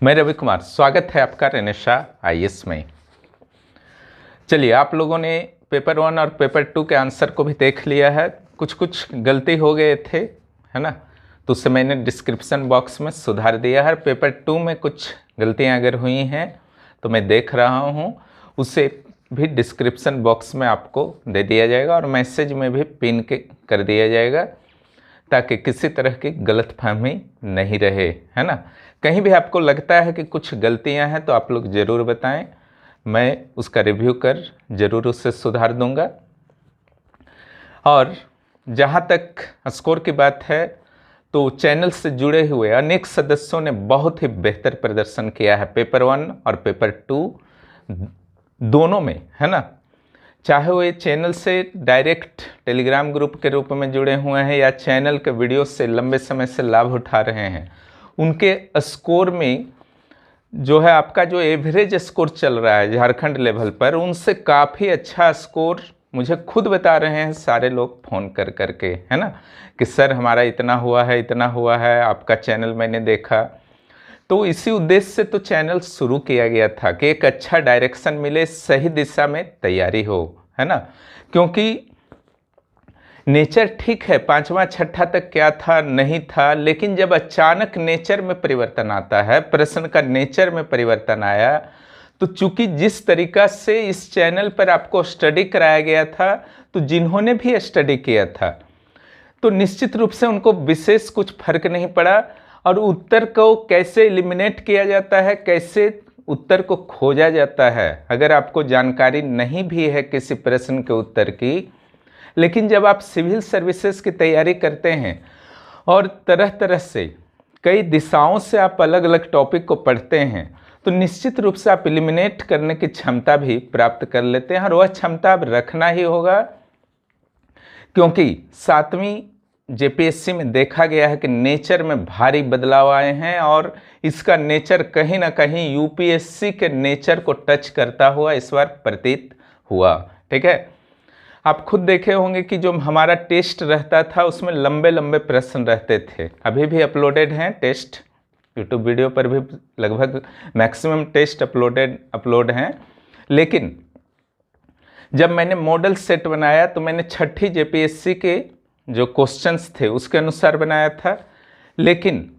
मैं रवि कुमार, स्वागत है आपका रेनेशा आईएएस में। चलिए, आप लोगों ने पेपर 1 और पेपर 2 के आंसर को भी देख लिया है। कुछ कुछ गलती हो गए थे, है ना, तो उससे मैंने डिस्क्रिप्शन बॉक्स में सुधार दिया है। पेपर 2 में कुछ गलतियां अगर हुई हैं तो मैं देख रहा हूं, उसे भी डिस्क्रिप्शन बॉक्स में आपको दे दिया जाएगा और मैसेज में भी पिन कर दिया जाएगा, ताकि किसी तरह की गलतफहमी नहीं रहे, है ना। कहीं भी आपको लगता है कि कुछ गलतियां हैं तो आप लोग ज़रूर बताएं, मैं उसका रिव्यू कर ज़रूर उससे सुधार दूंगा। और जहां तक स्कोर की बात है तो चैनल से जुड़े हुए अनेक सदस्यों ने बहुत ही बेहतर प्रदर्शन किया है पेपर 1 और पेपर 2 दोनों में, है ना। चाहे वो ये चैनल से डायरेक्ट टेलीग्राम ग्रुप के रूप में जुड़े हुए हैं या चैनल के वीडियो से लंबे समय से लाभ उठा रहे हैं, उनके स्कोर में जो है आपका जो एवरेज स्कोर चल रहा है झारखंड लेवल पर, उनसे काफ़ी अच्छा स्कोर मुझे खुद बता रहे हैं सारे लोग फ़ोन कर करके, है ना, कि सर हमारा इतना हुआ है, इतना हुआ है, आपका चैनल मैंने देखा। तो इसी उद्देश्य से तो चैनल शुरू किया गया था कि एक अच्छा डायरेक्शन मिले, सही दिशा में तैयारी हो, है ना। क्योंकि नेचर ठीक है, 5वां 6ठा तक क्या था नहीं था, लेकिन जब अचानक नेचर में परिवर्तन आता है, प्रश्न का नेचर में परिवर्तन आया, तो चूंकि जिस तरीका से इस चैनल पर आपको स्टडी कराया गया था, तो जिन्होंने भी स्टडी किया था तो निश्चित रूप से उनको विशेष कुछ फर्क नहीं पड़ा। और उत्तर को कैसे एलिमिनेट किया जाता है, कैसे उत्तर को खोजा जाता है, अगर आपको जानकारी नहीं भी है किसी प्रश्न के उत्तर की, लेकिन जब आप सिविल सर्विसेज की तैयारी करते हैं और तरह तरह से कई दिशाओं से आप अलग अलग टॉपिक को पढ़ते हैं, तो निश्चित रूप से आप एलिमिनेट करने की क्षमता भी प्राप्त कर लेते हैं। और वह क्षमता अब रखना ही होगा, क्योंकि 7वीं जेपीएससी में देखा गया है कि नेचर में भारी बदलाव आए हैं और इसका नेचर कहीं ना कहीं यूपीएससी के नेचर को टच करता हुआ इस बार प्रतीत हुआ। ठीक है, आप खुद देखे होंगे कि जो हमारा टेस्ट रहता था उसमें लंबे लंबे प्रश्न रहते थे। अभी भी अपलोडेड हैं टेस्ट, यूट्यूब वीडियो पर भी लगभग मैक्सिमम टेस्ट अपलोड हैं। लेकिन जब मैंने मॉडल सेट बनाया तो मैंने 6ठी जेपीएससी के जो क्वेश्चंस थे उसके अनुसार बनाया था, लेकिन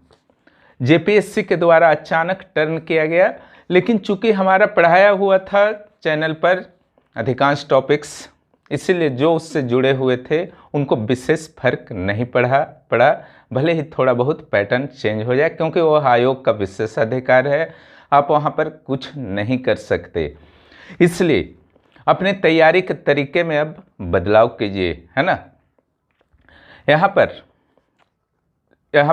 जेपीएससी के द्वारा अचानक टर्न किया गया। लेकिन चूंकि हमारा पढ़ाया हुआ था चैनल पर अधिकांश टॉपिक्स, इसीलिए जो उससे जुड़े हुए थे उनको विशेष फर्क नहीं पड़ा, भले ही थोड़ा बहुत पैटर्न चेंज हो जाए, क्योंकि वह आयोग का विशेषाधिकार है, आप वहाँ पर कुछ नहीं कर सकते। इसलिए अपने तैयारी के तरीके में अब बदलाव कीजिए, है ना। यहाँ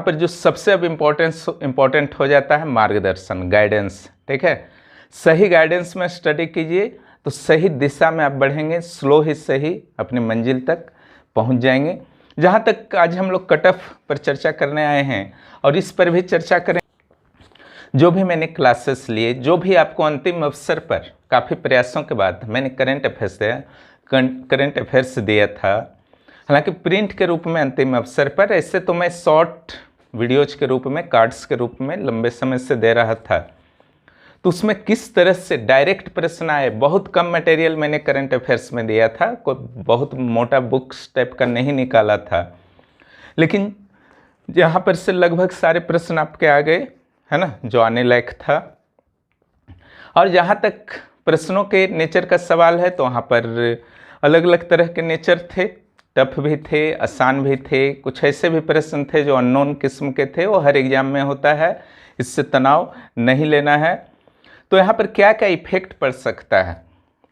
पर जो सबसे अब इम्पोर्टेंट हो जाता है मार्गदर्शन, गाइडेंस। ठीक है, सही गाइडेंस में स्टडी कीजिए तो सही दिशा में आप बढ़ेंगे, स्लो ही सही अपनी मंजिल तक पहुंच जाएंगे। जहां तक आज हम लोग कट ऑफ पर चर्चा करने आए हैं और इस पर भी चर्चा करें, जो भी मैंने क्लासेस लिए, जो भी आपको अंतिम अवसर पर काफ़ी प्रयासों के बाद मैंने करंट अफेयर्स दिया था, हालांकि प्रिंट के रूप में अंतिम अवसर पर, ऐसे तो मैं शॉर्ट वीडियोज के रूप में, कार्ड्स के रूप में लंबे समय से दे रहा था। तो उसमें किस तरह से डायरेक्ट प्रश्न आए, बहुत कम मटेरियल मैंने करंट अफेयर्स में दिया था, कोई बहुत मोटा बुक्स टाइप का नहीं निकाला था, लेकिन यहाँ पर से लगभग सारे प्रश्न आपके आ गए, है ना, जो आने लायक था। और जहाँ तक प्रश्नों के नेचर का सवाल है तो वहाँ पर अलग अलग तरह के नेचर थे, टफ भी थे, आसान भी थे, कुछ ऐसे भी प्रश्न थे जो अननोन किस्म के थे। वो हर एग्जाम में होता है, इससे तनाव नहीं लेना है। तो यहाँ पर क्या क्या इफेक्ट पड़ सकता है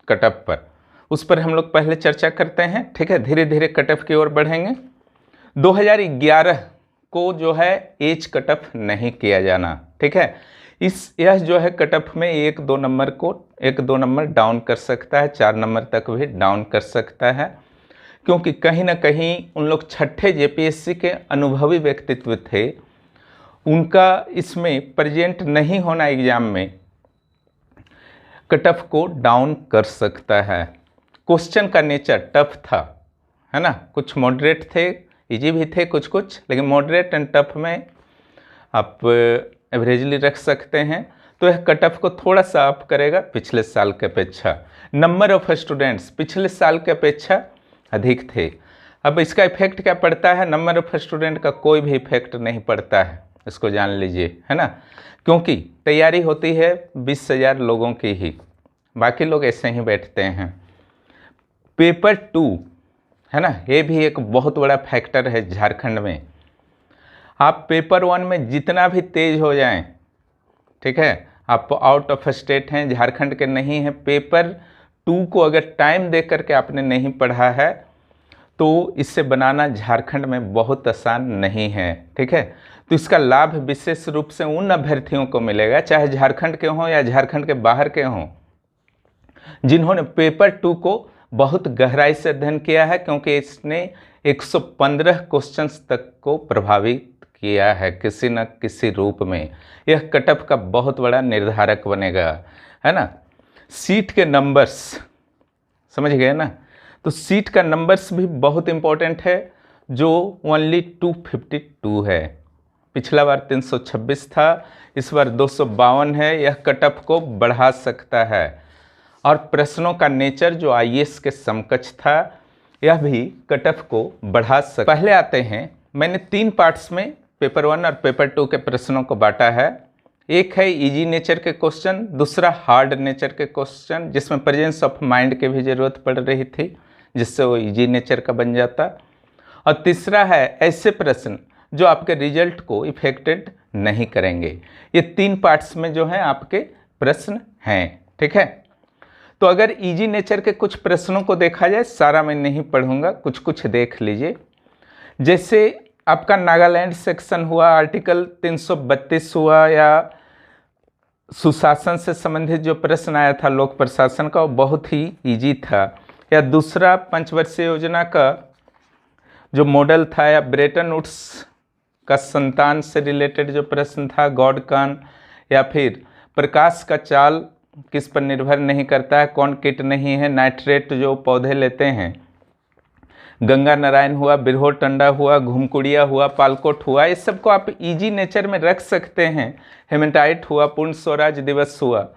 कट ऑफ पर, उस पर हम लोग पहले चर्चा करते हैं। ठीक है, धीरे धीरे कट ऑफ की ओर बढ़ेंगे। 2011 को जो है एज कट ऑफ नहीं किया जाना। ठीक है, यह जो है कट ऑफ में 1-2 नंबर डाउन कर सकता है, 4 नंबर तक भी डाउन कर सकता है, क्योंकि कहीं ना कहीं उन लोग 6ठे जेपीएससी के अनुभवी व्यक्तित्व थे, उनका इसमें प्रेजेंट नहीं होना एग्जाम में कट ऑफ को डाउन कर सकता है। क्वेश्चन का नेचर टफ था, है ना, कुछ मॉडरेट थे, इजी भी थे कुछ, लेकिन मॉडरेट एंड टफ में आप एवरेजली रख सकते हैं, तो यह कट ऑफ को थोड़ा सा अप करेगा पिछले साल के अपेक्षा। नंबर ऑफ स्टूडेंट्स पिछले साल के अपेक्षा अधिक थे। अब इसका इफेक्ट क्या पड़ता है? नंबर ऑफ स्टूडेंट का कोई भी इफेक्ट नहीं पड़ता है, इसको जान लीजिए, है ना, क्योंकि तैयारी होती है 20,000 लोगों की ही, बाकी लोग ऐसे ही बैठते हैं। पेपर 2 है ना, ये भी एक बहुत बड़ा फैक्टर है झारखंड में। आप पेपर 1 में जितना भी तेज हो जाएं, ठीक है, आप आउट ऑफ स्टेट हैं, झारखंड के नहीं हैं, पेपर 2 को अगर टाइम दे करके आपने नहीं पढ़ा है तो इससे बनाना झारखंड में बहुत आसान नहीं है, ठीक है। तो इसका लाभ विशेष रूप से उन अभ्यर्थियों को मिलेगा, चाहे झारखंड के हों या झारखंड के बाहर के हों, जिन्होंने पेपर 2 को बहुत गहराई से अध्ययन किया है, क्योंकि इसने 115 क्वेश्चंस तक को प्रभावित किया है किसी न किसी रूप में। यह कट ऑफ का बहुत बड़ा निर्धारक बनेगा, है ना। सीट के नंबर्स समझ गए ना, तो सीट का नंबर्स भी बहुत इंपॉर्टेंट है, जो ओनली 252 है। पिछला बार 326 था, इस बार 252 है। यह कट ऑफ को बढ़ा सकता है। और प्रश्नों का नेचर जो आईएएस के समकक्ष था, यह भी कट ऑफ को बढ़ा सकता है। पहले आते हैं, मैंने 3 पार्ट्स में पेपर 1 और पेपर 2 के प्रश्नों को बांटा है। एक है इजी नेचर के क्वेश्चन, दूसरा हार्ड नेचर के क्वेश्चन, जिसमें प्रेजेंस ऑफ माइंड की भी ज़रूरत पड़ रही थी, जिससे वो इजी नेचर का बन जाता, और तीसरा है ऐसे प्रश्न जो आपके रिजल्ट को इफेक्टेड नहीं करेंगे। ये 3 पार्ट्स में जो है आपके प्रश्न हैं, ठीक है। तो अगर इजी नेचर के कुछ प्रश्नों को देखा जाए, सारा मैं नहीं पढ़ूंगा, कुछ कुछ देख लीजिए। जैसे आपका नागालैंड सेक्शन हुआ, आर्टिकल 332 हुआ, या सुशासन से संबंधित जो प्रश्न आया था लोक प्रशासन का, वो बहुत ही इजी था। या दूसरा पंचवर्षीय योजना का जो मॉडल था, या ब्रेटन वुड्स का संतान से रिलेटेड जो प्रश्न था, गॉड कान, या फिर प्रकाश का चाल किस पर निर्भर नहीं करता है, कौन किट नहीं है, नाइट्रेट जो पौधे लेते हैं, गंगा नारायण हुआ, बिरहो टंडा हुआ, घुमकुड़िया हुआ, पालकोट हुआ, इस सबको आप इजी नेचर में रख सकते हैं। हेमेटाइट हुआ, पूर्ण स्वराज दिवस हुआ,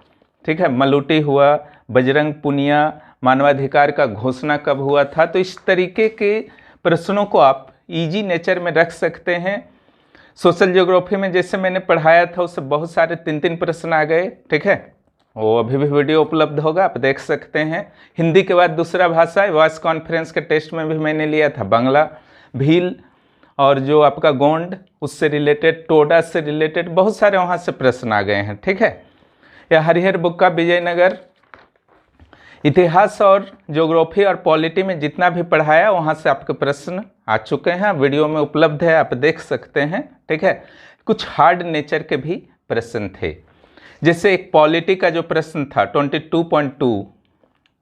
ठीक है, मलूटी हुआ, बजरंग पुनिया, मानवाधिकार का घोषणा कब हुआ था। तो इस तरीके के प्रश्नों को आप इजी नेचर में रख सकते हैं। सोशल ज्योग्राफी में जैसे मैंने पढ़ाया था, उससे बहुत सारे 3-3 प्रश्न आ गए, ठीक है, वो अभी भी वीडियो उपलब्ध होगा, आप देख सकते हैं। हिंदी के बाद दूसरा भाषा, वॉइस कॉन्फ्रेंस के टेस्ट में भी मैंने लिया था बांग्ला, भील, और जो आपका गोंड, उससे रिलेटेड, टोडा से रिलेटेड बहुत सारे वहाँ से प्रश्न आ गए हैं, ठीक है। या हरिहर बुक्का विजयनगर, इतिहास और ज्योग्राफी और पॉलिटी में जितना भी पढ़ाया, वहाँ से आपके प्रश्न आ चुके हैं, वीडियो में उपलब्ध है, आप देख सकते हैं, ठीक है। कुछ हार्ड नेचर के भी प्रश्न थे, जैसे एक पॉलिटी का जो प्रश्न था 22.2,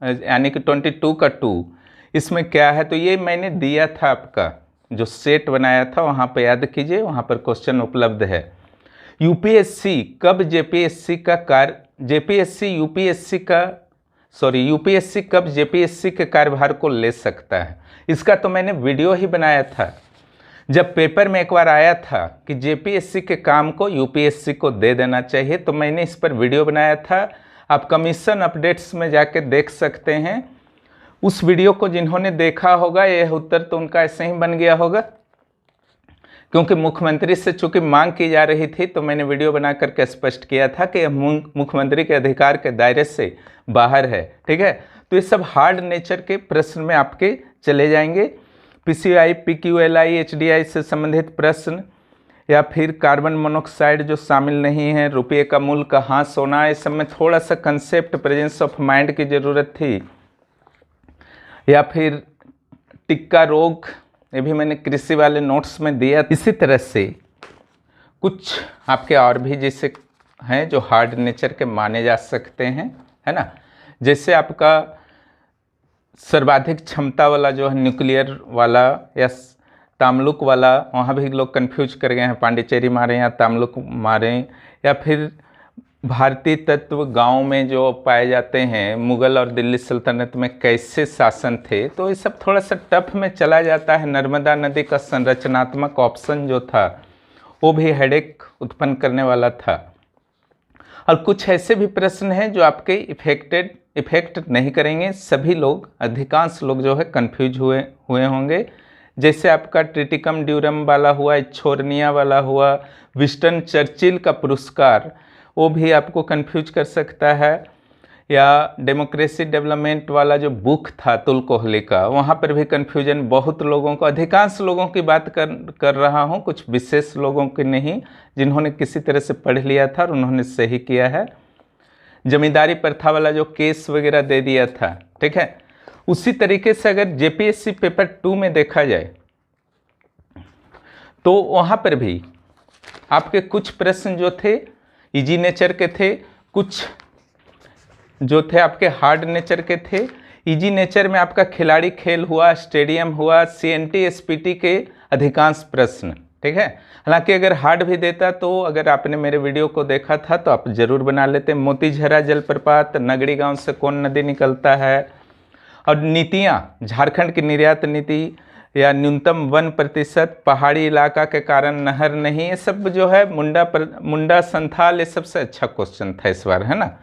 यानी कि 22 का 2, इसमें क्या है, तो ये मैंने दिया था, आपका जो सेट बनाया था वहाँ पे याद कीजिए, वहाँ पर क्वेश्चन उपलब्ध है। यूपीएससी कब यूपीएससी कब जेपीएससी के कार्यभार को ले सकता है, इसका तो मैंने वीडियो ही बनाया था। जब पेपर में एक बार आया था कि जेपीएससी के काम को यूपीएससी को दे देना चाहिए, तो मैंने इस पर वीडियो बनाया था। आप कमीशन अपडेट्स में जाके देख सकते हैं। उस वीडियो को जिन्होंने देखा होगा, यह उत्तर तो उनका ऐसे ही बन गया होगा, क्योंकि मुख्यमंत्री से चूंकि मांग की जा रही थी, तो मैंने वीडियो बना करके स्पष्ट किया था कि यह मुख्यमंत्री के अधिकार के दायरे से बाहर है, ठीक है। तो ये सब हार्ड नेचर के प्रश्न में आपके चले जाएंगे। पीसीआई, पीक्यूएलआई, एचडीआई से संबंधित प्रश्न, या फिर कार्बन मोनोऑक्साइड जो शामिल नहीं है, रुपये का मूल्य कहाँ सोना, इस सब में थोड़ा सा कंसेप्ट, प्रेजेंस ऑफ माइंड की ज़रूरत थी। या फिर टिक्का रोग, ये भी मैंने कृषि वाले नोट्स में दिया। इसी तरह से कुछ आपके और भी जैसे हैं जो हार्ड नेचर के माने जा सकते हैं, है ना। जैसे आपका सर्वाधिक क्षमता वाला जो है न्यूक्लियर वाला या तामलुक वाला, वहाँ भी लोग कंफ्यूज कर गए हैं, पांडिचेरी मारें या तामलुक मारें। या फिर भारतीय तत्व गांव में जो पाए जाते हैं, मुगल और दिल्ली सल्तनत में कैसे शासन थे, तो ये सब थोड़ा सा टफ में चला जाता है। नर्मदा नदी का संरचनात्मक ऑप्शन जो था वो भी हेडेक उत्पन्न करने वाला था। और कुछ ऐसे भी प्रश्न हैं जो आपके इफेक्ट नहीं करेंगे। सभी लोग, अधिकांश लोग जो है कंफ्यूज हुए होंगे। जैसे आपका ट्रिटिकम ड्यूरम वाला हुआ, छोरनिया वाला हुआ, विंस्टन चर्चिल का पुरस्कार, वो भी आपको कंफ्यूज कर सकता है। या डेमोक्रेसी डेवलपमेंट वाला जो बुक था अतुल कोहली का, वहाँ पर भी कन्फ्यूजन बहुत लोगों को, अधिकांश लोगों की बात कर रहा हूँ, कुछ विशेष लोगों की नहीं, जिन्होंने किसी तरह से पढ़ लिया था और उन्होंने सही किया है। जमींदारी प्रथा वाला जो केस वगैरह दे दिया था, ठीक है। उसी तरीके से अगर जेपीएससी पेपर 2 में देखा जाए तो वहाँ पर भी आपके कुछ प्रश्न जो थे इजी नेचर के थे, कुछ जो थे आपके हार्ड नेचर के थे। इजी नेचर में आपका खिलाड़ी खेल हुआ, स्टेडियम हुआ, सीएनटी एसपीटी के अधिकांश प्रश्न, ठीक है। हालांकि अगर हार्ड भी देता तो अगर आपने मेरे वीडियो को देखा था तो आप जरूर बना लेते। मोतीझरा जलप्रपात, नगड़ी गांव से कौन नदी निकलता है, और नीतियाँ, झारखंड की निर्यात नीति, या न्यूनतम 1%, पहाड़ी इलाका के कारण नहर नहीं, ये सब जो है मुंडा संथाल, ये सबसे अच्छा क्वेश्चन था इस बार, है ना।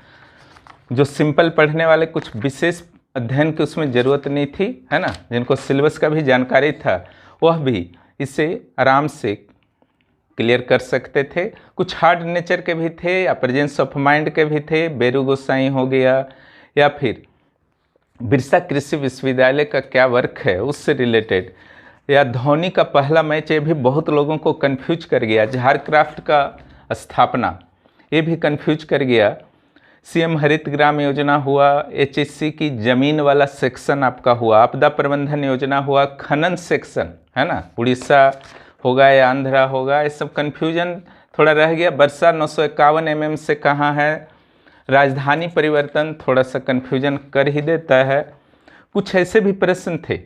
जो सिंपल पढ़ने वाले, कुछ विशेष अध्ययन की उसमें ज़रूरत नहीं थी, है ना, जिनको सिलेबस का भी जानकारी था वह भी इसे आराम से क्लियर कर सकते थे। कुछ हार्ड नेचर के भी थे या प्रेजेंस ऑफ माइंड के भी थे, बेरू गोसाई हो गया, या फिर बिरसा कृषि विश्वविद्यालय का क्या वर्क है उससे रिलेटेड, या धोनी का पहला मैच, ये भी बहुत लोगों को कंफ्यूज कर गया। झारक्राफ्ट का स्थापना, ये भी कंफ्यूज कर गया। सीएम हरित ग्राम योजना हुआ, एचएससी की जमीन वाला सेक्शन आपका हुआ, आपदा प्रबंधन योजना हुआ, खनन सेक्शन, है ना, उड़ीसा होगा या आंध्रा होगा, ये सब कन्फ्यूजन थोड़ा रह गया। वर्षा 951 mm से कहाँ है, राजधानी परिवर्तन थोड़ा सा कन्फ्यूजन कर ही देता है। कुछ ऐसे भी प्रश्न थे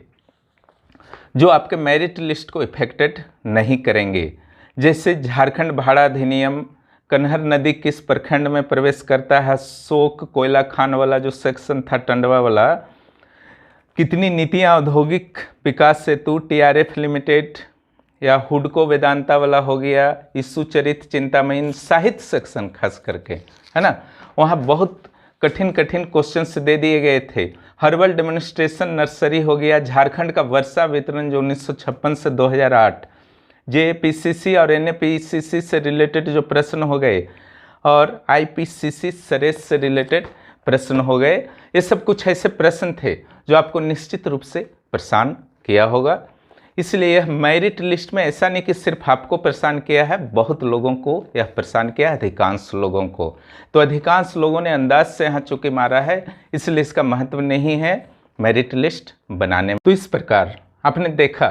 जो आपके मेरिट लिस्ट को इफेक्टेड नहीं करेंगे, जैसे झारखंड भाड़ा अधिनियम, कन्हर नदी किस प्रखंड में प्रवेश करता है, शोक कोयला खान वाला जो सेक्शन था टंडवा वाला, कितनी नीतियाँ औद्योगिक विकास सेतु, टीआरएफ लिमिटेड, या हुडको वेदांता वाला हो गया, यीशु चरित चिंतामणि, साहित्य सेक्शन खास करके, है ना, वहाँ बहुत कठिन क्वेश्चंस दे दिए गए थे। हर्बल डेमोन्स्ट्रेशन नर्सरी हो गया, झारखंड का वर्षा वितरण जो 1956 से 2008, जेपीसीसी और एनपीसीसी से रिलेटेड जो प्रश्न हो गए, और आईपीसीसी सरेस से रिलेटेड प्रश्न हो गए। ये सब कुछ ऐसे प्रश्न थे जो आपको निश्चित रूप से परेशान किया होगा। इसलिए यह मेरिट लिस्ट में ऐसा नहीं कि सिर्फ आपको परेशान किया है, बहुत लोगों को यह परेशान किया, अधिकांश लोगों को। तो अधिकांश लोगों ने अंदाज से यहाँ चुकी मारा है, इसलिए इसका महत्व नहीं है मेरिट लिस्ट बनाने में। तो इस प्रकार आपने देखा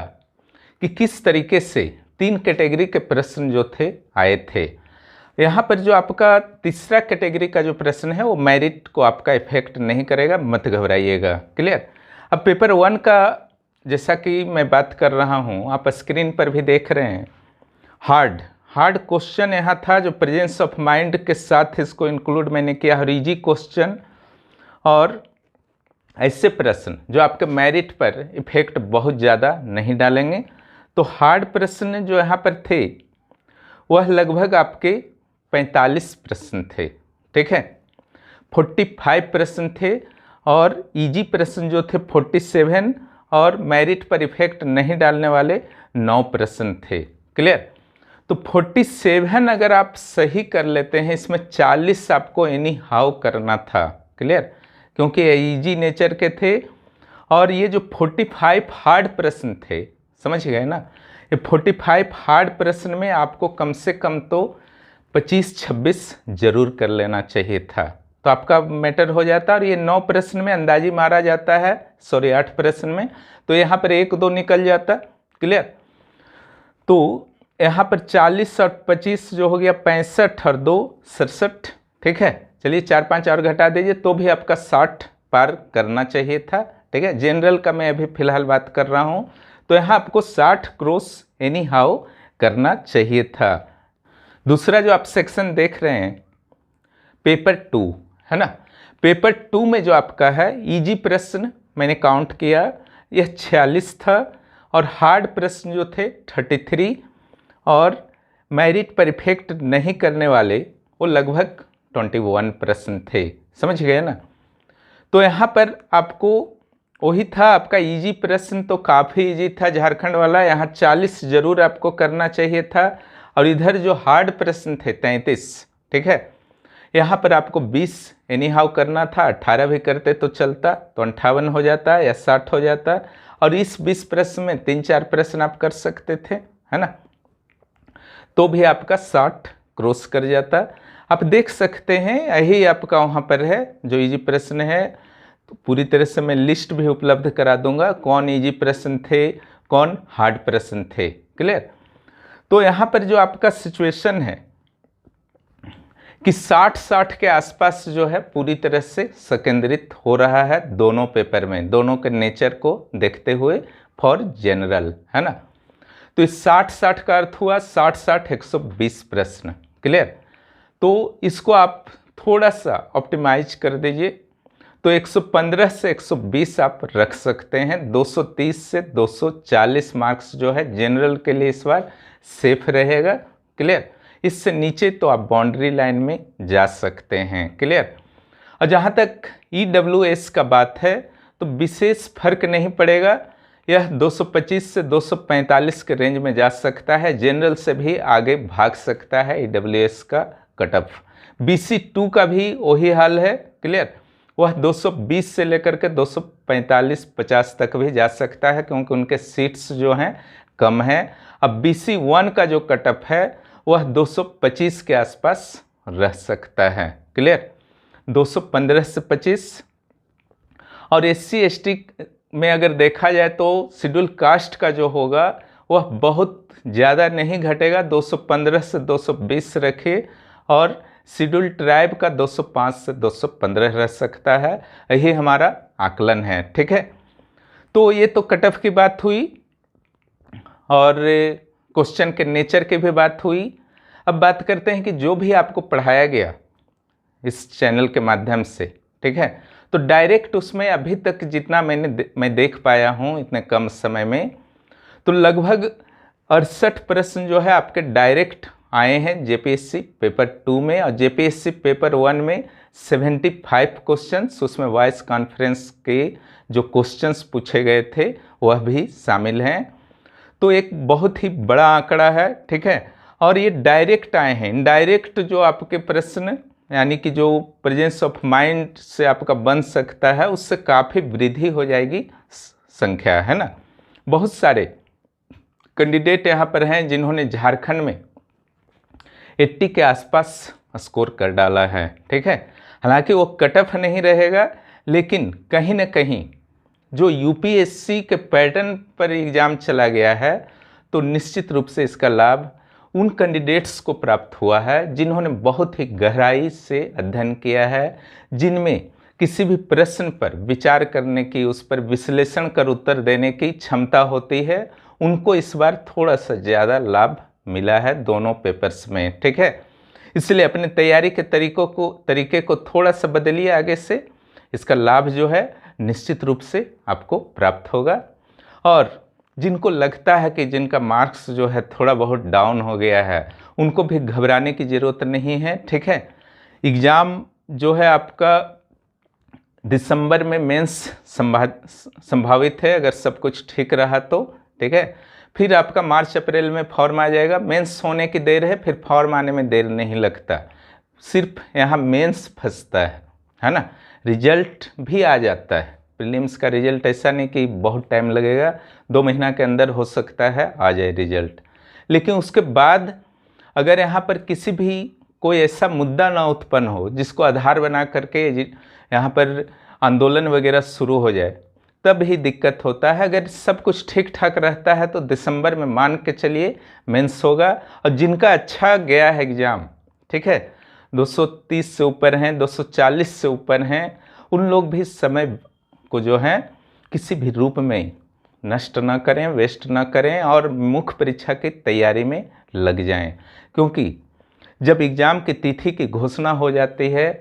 कि किस तरीके से 3 कैटेगरी के प्रश्न जो थे आए थे। यहाँ पर जो आपका तीसरा कैटेगरी का जो प्रश्न है वो मेरिट को आपका इफेक्ट नहीं करेगा, मत घबराइएगा। क्लियर। अब पेपर 1 का जैसा कि मैं बात कर रहा हूँ, आप स्क्रीन पर भी देख रहे हैं, हार्ड क्वेश्चन यहाँ था जो प्रेजेंस ऑफ माइंड के साथ इसको इंक्लूड मैंने किया, इजी क्वेश्चन, और ऐसे प्रश्न जो आपके मेरिट पर इफेक्ट बहुत ज़्यादा नहीं डालेंगे। तो हार्ड प्रश्न जो यहाँ पर थे वह लगभग आपके 45 प्रश्न थे, ठीक है। 45 प्रश्न थे, और इजी प्रश्न जो थे 47, और मेरिट पर इफेक्ट नहीं डालने वाले 9 प्रश्न थे। क्लियर। तो 47 अगर आप सही कर लेते हैं, इसमें 40 आपको एनी हाउ करना था। क्लियर। क्योंकि इजी नेचर के थे, और ये जो 45 हार्ड प्रश्न थे, समझ गए ना, ये 45 हार्ड प्रश्न में आपको कम से कम तो 25-26 जरूर कर लेना चाहिए था, तो आपका मैटर हो जाता। और ये 9 प्रश्न में अंदाजी मारा जाता है, 8 प्रश्न में, तो यहाँ पर 1-2 निकल जाता। क्लियर। तो यहाँ पर 40 और 25 जो हो गया 65 और 2 67, ठीक है। चलिए 4-5 और घटा दीजिए तो भी आपका 60 पार करना चाहिए था, ठीक है। जनरल का मैं अभी फिलहाल बात कर रहा हूँ, तो यहाँ आपको 60 क्रॉस एनी हाउ करना चाहिए था। दूसरा जो आप सेक्शन देख रहे हैं पेपर 2, है ना, पेपर 2 में जो आपका है इजी प्रश्न मैंने काउंट किया, यह 46 था, और हार्ड प्रश्न जो थे 33, और मेरिट परफेक्ट नहीं करने वाले वो लगभग 21 प्रश्न थे, समझ गए ना। तो यहाँ पर आपको वही था, आपका इजी प्रश्न तो काफ़ी इजी था झारखंड वाला, यहाँ 40 जरूर आपको करना चाहिए था। और इधर जो हार्ड प्रश्न थे 33, ठीक है, यहाँ पर आपको 20 एनी हाउ करना था, 18 भी करते तो चलता, तो 58 हो जाता या 60 हो जाता। और इस 20 प्रश्न में 3-4 प्रश्न आप कर सकते थे, है ना, तो भी आपका 60 क्रॉस कर जाता। आप देख सकते हैं यही आपका वहाँ पर है जो इजी प्रश्न है। तो पूरी तरह से मैं लिस्ट भी उपलब्ध करा दूंगा, कौन इजी प्रश्न थे, कौन हार्ड प्रश्न थे, क्लियर। तो यहाँ पर जो आपका सिचुएशन है कि 60 के आसपास जो है पूरी तरह से संकेंद्रित हो रहा है दोनों पेपर में, दोनों के नेचर को देखते हुए फॉर जनरल, है ना। तो इस 60 का अर्थ हुआ 60 120 प्रश्न, क्लियर। तो इसको आप थोड़ा सा ऑप्टिमाइज कर दीजिए, तो 115 से 120 आप रख सकते हैं। 230 से 240 मार्क्स जो है जनरल के लिए इस बार सेफ रहेगा, क्लियर। इससे नीचे तो आप बाउंड्री लाइन में जा सकते हैं, क्लियर। और जहाँ तक EWS का बात है तो विशेष फर्क नहीं पड़ेगा, यह 225 से 245 के रेंज में जा सकता है, जनरल से भी आगे भाग सकता है EWS का कट ऑफ। BC2 का भी वही हाल है, क्लियर, वह 220 से लेकर के 245-50 तक भी जा सकता है, क्योंकि उनके सीट्स जो हैं कम हैं। अब BC1 का जो कट ऑफ है वह 225 के आसपास रह सकता है, क्लियर, 215 से 25। और SC ST में अगर देखा जाए तो शेड्यूल कास्ट का जो होगा वह बहुत ज़्यादा नहीं घटेगा, 215 से 220 रखिए। और शेड्यूल ट्राइब का 205 से 215 रह सकता है, यही हमारा आकलन है, ठीक है। तो ये तो कट ऑफ की बात हुई और क्वेश्चन के नेचर की भी बात हुई। अब बात करते हैं कि जो भी आपको पढ़ाया गया इस चैनल के माध्यम से, ठीक है, तो डायरेक्ट उसमें अभी तक जितना मैं देख पाया हूँ इतने कम समय में, तो लगभग 68 प्रश्न जो है आपके डायरेक्ट आए हैं JPSC पेपर 2 में। और JPSC पेपर 1 में 75 क्वेश्चंस, उसमें वॉइस कॉन्फ्रेंस के जो क्वेश्चंस पूछे गए थे वह भी शामिल हैं। तो एक बहुत ही बड़ा आंकड़ा है, ठीक है। और ये डायरेक्ट आए हैं, इनडायरेक्ट जो आपके प्रश्न यानी कि जो प्रेजेंस ऑफ माइंड से आपका बन सकता है उससे काफ़ी वृद्धि हो जाएगी संख्या, है ना। बहुत सारे कैंडिडेट यहाँ पर हैं जिन्होंने झारखंड में 80 के आसपास स्कोर कर डाला है, ठीक है। हालांकि वो कट ऑफ नहीं रहेगा, लेकिन कहीं ना कहीं जो UPSC के पैटर्न पर एग्ज़ाम चला गया है तो निश्चित रूप से इसका लाभ उन कैंडिडेट्स को प्राप्त हुआ है जिन्होंने बहुत ही गहराई से अध्ययन किया है, जिनमें किसी भी प्रश्न पर विचार करने की, उस पर विश्लेषण कर उत्तर देने की क्षमता होती है। उनको इस बार थोड़ा सा ज़्यादा लाभ मिला है दोनों पेपर्स में, ठीक है। इसलिए अपने तैयारी के तरीके को थोड़ा सा बदलिए आगे से, इसका लाभ जो है निश्चित रूप से आपको प्राप्त होगा। और जिनको लगता है कि जिनका मार्क्स जो है थोड़ा बहुत डाउन हो गया है, उनको भी घबराने की ज़रूरत नहीं है, ठीक है। एग्ज़ाम जो है आपका दिसंबर में मेंस संभावित है, अगर सब कुछ ठीक रहा तो, ठीक है। फिर आपका मार्च अप्रैल में फॉर्म आ जाएगा, मेंस होने की देर है, फिर फॉर्म आने में देर नहीं लगता, सिर्फ यहाँ मेंस फंसता है ना। रिजल्ट भी आ जाता है, प्रीलिम्स का रिजल्ट ऐसा नहीं कि बहुत टाइम लगेगा, 2 महीना के अंदर हो सकता है आ जाए रिजल्ट। लेकिन उसके बाद अगर यहाँ पर किसी भी कोई ऐसा मुद्दा ना उत्पन्न हो जिसको आधार बना करके यहाँ पर आंदोलन वगैरह शुरू हो जाए, तब ही दिक्कत होता है। अगर सब कुछ ठीक ठाक रहता है तो दिसंबर में मान के चलिए मेंस होगा। और जिनका अच्छा गया है एग्ज़ाम, ठीक है, 230 से ऊपर हैं, 240 से ऊपर हैं, उन लोग भी समय को जो है किसी भी रूप में नष्ट ना करें, वेस्ट ना करें और मुख्य परीक्षा की तैयारी में लग जाएं। क्योंकि जब एग्ज़ाम की तिथि की घोषणा हो जाती है,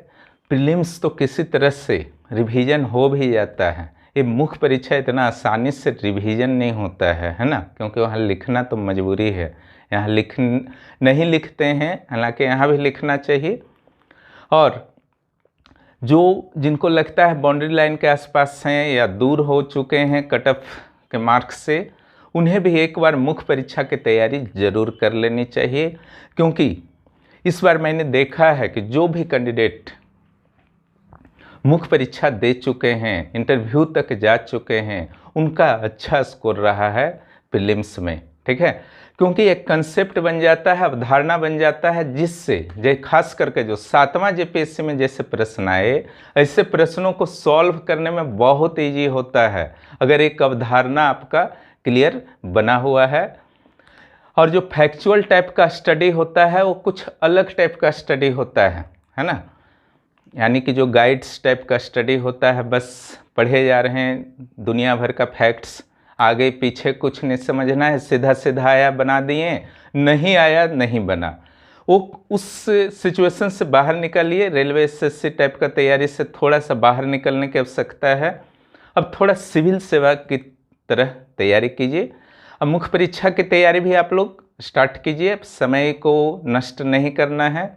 प्रीलिम्स तो किसी तरह से रिवीजन हो भी जाता है, ये मुख्य परीक्षा इतना आसानी से रिवीजन नहीं होता है ना, क्योंकि वहाँ लिखना तो मजबूरी है, यहाँ नहीं लिखते हैं, हालांकि यहाँ भी लिखना चाहिए। और जिनको लगता है बाउंड्री लाइन के आसपास हैं या दूर हो चुके हैं कट ऑफ के मार्क्स से, उन्हें भी एक बार मुख्य परीक्षा की तैयारी ज़रूर कर लेनी चाहिए, क्योंकि इस बार मैंने देखा है कि जो भी कैंडिडेट मुख्य परीक्षा दे चुके हैं, इंटरव्यू तक जा चुके हैं, उनका अच्छा स्कोर रहा है प्रीलिम्स में। ठीक है, क्योंकि एक कंसेप्ट बन जाता है, अवधारणा बन जाता है, जिससे खास करके जो 7वां जेपीएससी में जैसे प्रश्न आए, ऐसे प्रश्नों को सॉल्व करने में बहुत ईजी होता है अगर एक अवधारणा आपका क्लियर बना हुआ है। और जो फैक्चुअल टाइप का स्टडी होता है वो कुछ अलग टाइप का स्टडी होता है ना, यानी कि जो गाइड्स टाइप का स्टडी होता है, बस पढ़े जा रहे हैं दुनिया भर का फैक्ट्स, आगे पीछे कुछ नहीं समझना है, सीधा सीधा आया बना दिए, नहीं आया नहीं बना। वो उस सिचुएशन से बाहर निकलिए। रेलवे एसएससी टाइप का तैयारी से थोड़ा सा बाहर निकलने की आवश्यकता है। अब थोड़ा सिविल सेवा की तरह तैयारी कीजिए। अब मुख्य परीक्षा की तैयारी भी आप लोग स्टार्ट कीजिए, समय को नष्ट नहीं करना है।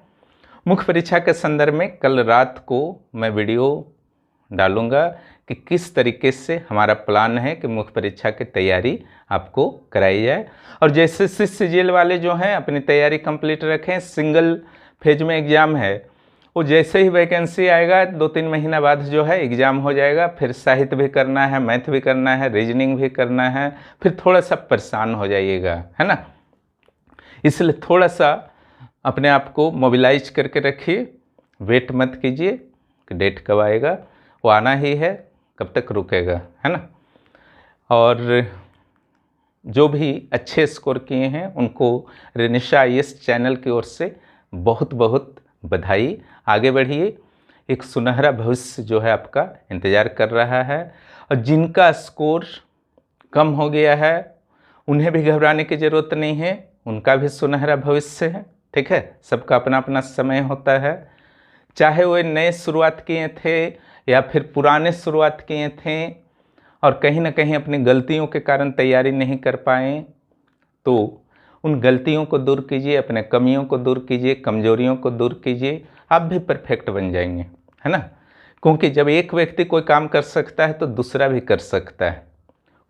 मुख्य परीक्षा के संदर्भ में कल रात को मैं वीडियो डालूंगा कि किस तरीके से हमारा प्लान है कि मुख्य परीक्षा की तैयारी आपको कराई जाए। और जैसे सीजीएल वाले जो हैं अपनी तैयारी कंप्लीट रखें, सिंगल फेज में एग्ज़ाम है, वो जैसे ही वैकेंसी आएगा 2-3 महीना बाद जो है एग्ज़ाम हो जाएगा। फिर साहित्य भी करना है, मैथ भी करना है, रीजनिंग भी करना है, फिर थोड़ा सा परेशान हो जाइएगा, है ना। इसलिए थोड़ा सा अपने आप को मोबिलाइज करके रखिए, वेट मत कीजिए कि डेट कब आएगा, वो आना ही है, कब तक रुकेगा, है ना। और जो भी अच्छे स्कोर किए हैं उनको रेनिशा IAS चैनल की ओर से बहुत बहुत बधाई। आगे बढ़िए, एक सुनहरा भविष्य जो है आपका इंतज़ार कर रहा है। और जिनका स्कोर कम हो गया है उन्हें भी घबराने की ज़रूरत नहीं है, उनका भी सुनहरा भविष्य है। ठीक है, सबका अपना अपना समय होता है, चाहे वो नए शुरुआत किए थे या फिर पुराने शुरुआत किए थे और कहीं ना कहीं अपनी गलतियों के कारण तैयारी नहीं कर पाए, तो उन गलतियों को दूर कीजिए, अपने कमियों को दूर कीजिए, कमजोरियों को दूर कीजिए, आप भी परफेक्ट बन जाएंगे, है ना। क्योंकि जब एक व्यक्ति कोई काम कर सकता है तो दूसरा भी कर सकता है।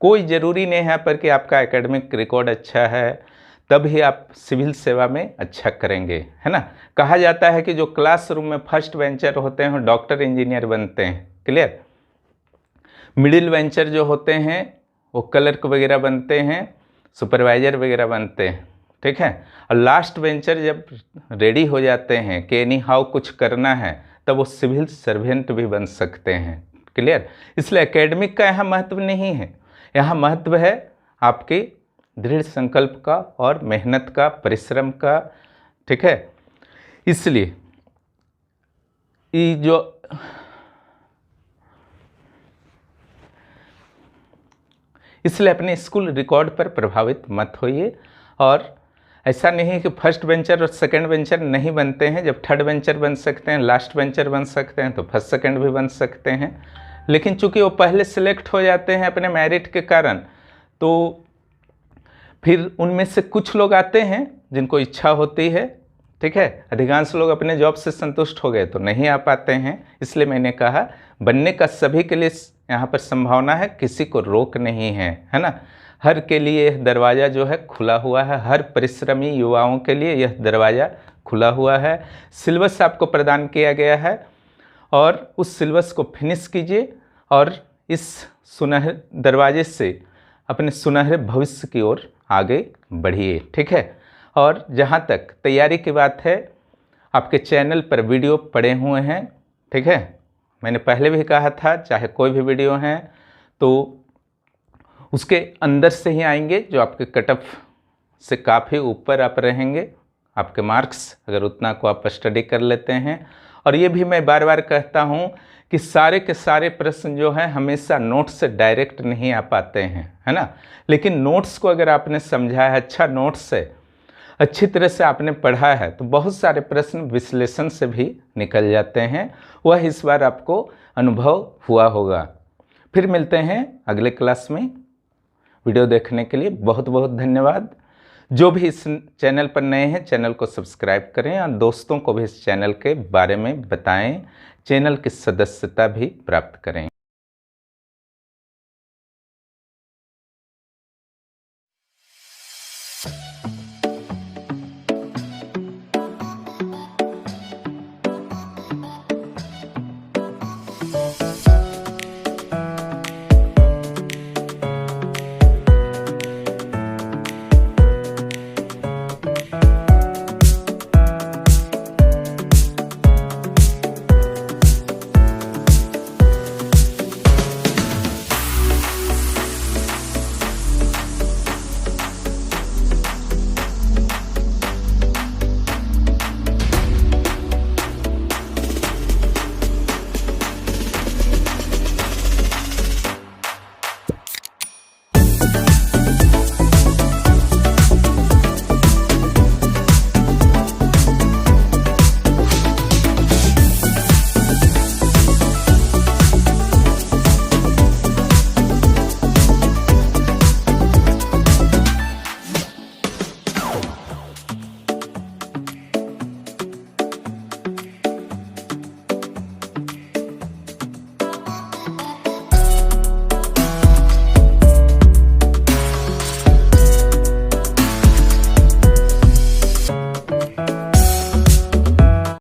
कोई ज़रूरी नहीं है पर कि आपका एकेडमिक रिकॉर्ड अच्छा है तभी आप सिविल सेवा में अच्छा करेंगे, है ना। कहा जाता है कि जो क्लासरूम में फर्स्ट बेंचर होते हैं वो डॉक्टर इंजीनियर बनते हैं, क्लियर। मिडिल बेंचर जो होते हैं वो क्लर्क वगैरह बनते हैं, सुपरवाइजर वगैरह बनते हैं, ठीक है। और लास्ट बेंचर जब रेडी हो जाते हैं कि एनी हाउ कुछ करना है, तब वो सिविल सर्वेंट भी बन सकते हैं, क्लियर। इसलिए एकेडमिक का यहाँ महत्व नहीं है, यहाँ महत्व है आपके दृढ़ संकल्प का और मेहनत का, परिश्रम का, ठीक है। इसलिए अपने स्कूल रिकॉर्ड पर प्रभावित मत होइए। और ऐसा नहीं है कि फर्स्ट बेंचर और सेकंड बेंचर नहीं बनते हैं, जब थर्ड बेंचर बन सकते हैं, लास्ट बेंचर बन सकते हैं, तो फर्स्ट सेकंड भी बन सकते हैं। लेकिन चूंकि वो पहले सिलेक्ट हो जाते हैं अपने मेरिट के कारण, तो फिर उनमें से कुछ लोग आते हैं जिनको इच्छा होती है, ठीक है। अधिकांश लोग अपने जॉब से संतुष्ट हो गए तो नहीं आ पाते हैं। इसलिए मैंने कहा बनने का सभी के लिए यहाँ पर संभावना है, किसी को रोक नहीं है ना। हर के लिए यह दरवाज़ा जो है खुला हुआ है, हर परिश्रमी युवाओं के लिए यह दरवाज़ा खुला हुआ है। सिलेबस आपको प्रदान किया गया है और उस सिलेबस को फिनिश कीजिए और इस सुनहरे दरवाजे से अपने सुनहरे भविष्य की ओर आगे बढ़िए, ठीक है। और जहाँ तक तैयारी की बात है, आपके चैनल पर वीडियो पड़े हुए हैं, ठीक है। मैंने पहले भी कहा था चाहे कोई भी वीडियो है तो उसके अंदर से ही आएंगे जो आपके कट ऑफ से काफ़ी ऊपर आप रहेंगे, आपके मार्क्स अगर उतना को आप स्टडी कर लेते हैं। और ये भी मैं बार बार कहता हूँ कि सारे के सारे प्रश्न जो हैं हमेशा नोट्स से डायरेक्ट नहीं आ पाते हैं, है ना। लेकिन नोट्स को अगर आपने समझा है, अच्छा नोट्स से अच्छी तरह से आपने पढ़ा है, तो बहुत सारे प्रश्न विश्लेषण से भी निकल जाते हैं। वह इस बार आपको अनुभव हुआ होगा। फिर मिलते हैं अगले क्लास में। वीडियो देखने के लिए बहुत बहुत धन्यवाद। जो भी इस चैनल पर नए हैं चैनल को सब्सक्राइब करें और दोस्तों को भी इस चैनल के बारे में बताएं, चैनल की सदस्यता भी प्राप्त करें।